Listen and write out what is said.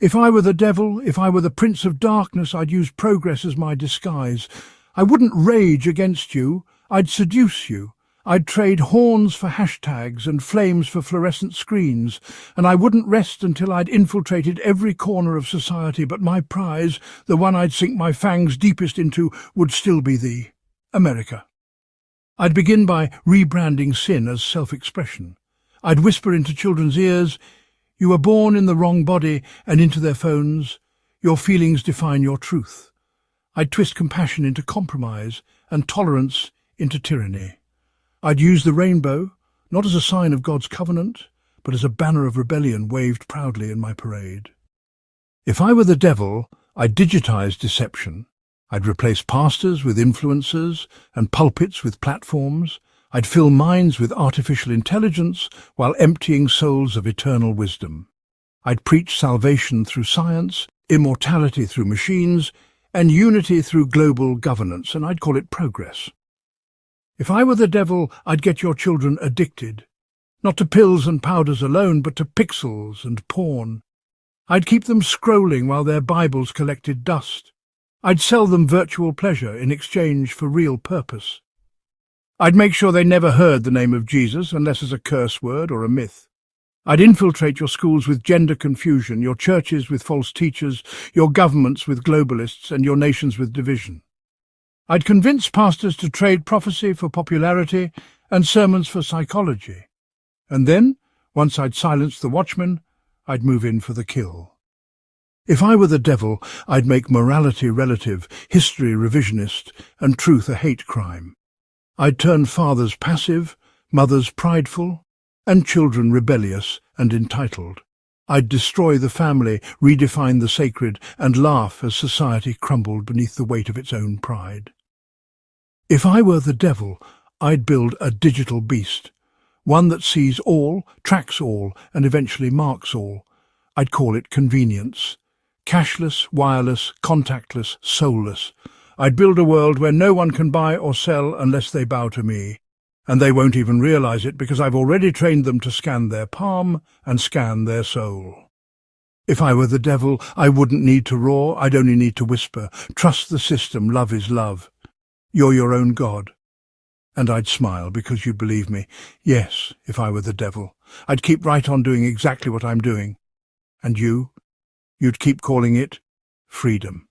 If I were the devil, if I were the prince of darkness, I'd use progress as my disguise. I wouldn't rage against you, I'd seduce you. I'd trade horns for hashtags and flames for fluorescent screens, and I wouldn't rest until I'd infiltrated every corner of society, but my prize, the one I'd sink my fangs deepest into, would still be the America. I'd begin by rebranding sin as self-expression. I'd whisper into children's ears, "You were born in the wrong body," and into their phones, "Your feelings define your truth." I'd twist compassion into compromise and tolerance into tyranny. I'd use the rainbow, not as a sign of God's covenant, but as a banner of rebellion waved proudly in my parade. If I were the devil, I'd digitize deception. I'd replace pastors with influencers and pulpits with platforms. I'd fill minds with artificial intelligence while emptying souls of eternal wisdom. I'd preach salvation through science, immortality through machines, and unity through global governance, and I'd call it progress. If I were the devil, I'd get your children addicted, not to pills and powders alone, but to pixels and porn. I'd keep them scrolling while their Bibles collected dust. I'd sell them virtual pleasure in exchange for real purpose. I'd make sure they never heard the name of Jesus unless as a curse word or a myth. I'd infiltrate your schools with gender confusion, your churches with false teachers, your governments with globalists, and your nations with division. I'd convince pastors to trade prophecy for popularity and sermons for psychology. And then, once I'd silenced the watchmen, I'd move in for the kill. If I were the devil, I'd make morality relative, history revisionist, and truth a hate crime. I'd turn fathers passive, mothers prideful, and children rebellious and entitled. I'd destroy the family, redefine the sacred, and laugh as society crumbled beneath the weight of its own pride. If I were the devil, I'd build a digital beast, one that sees all, tracks all, and eventually marks all. I'd call it convenience. Cashless, wireless, contactless, soulless. I'd build a world where no one can buy or sell unless they bow to me. And they won't even realize it because I've already trained them to scan their palm and scan their soul. If I were the devil, I wouldn't need to roar, I'd only need to whisper. Trust the system, love is love. You're your own God. And I'd smile because you'd believe me. Yes, if I were the devil, I'd keep right on doing exactly what I'm doing. And you'd keep calling it freedom.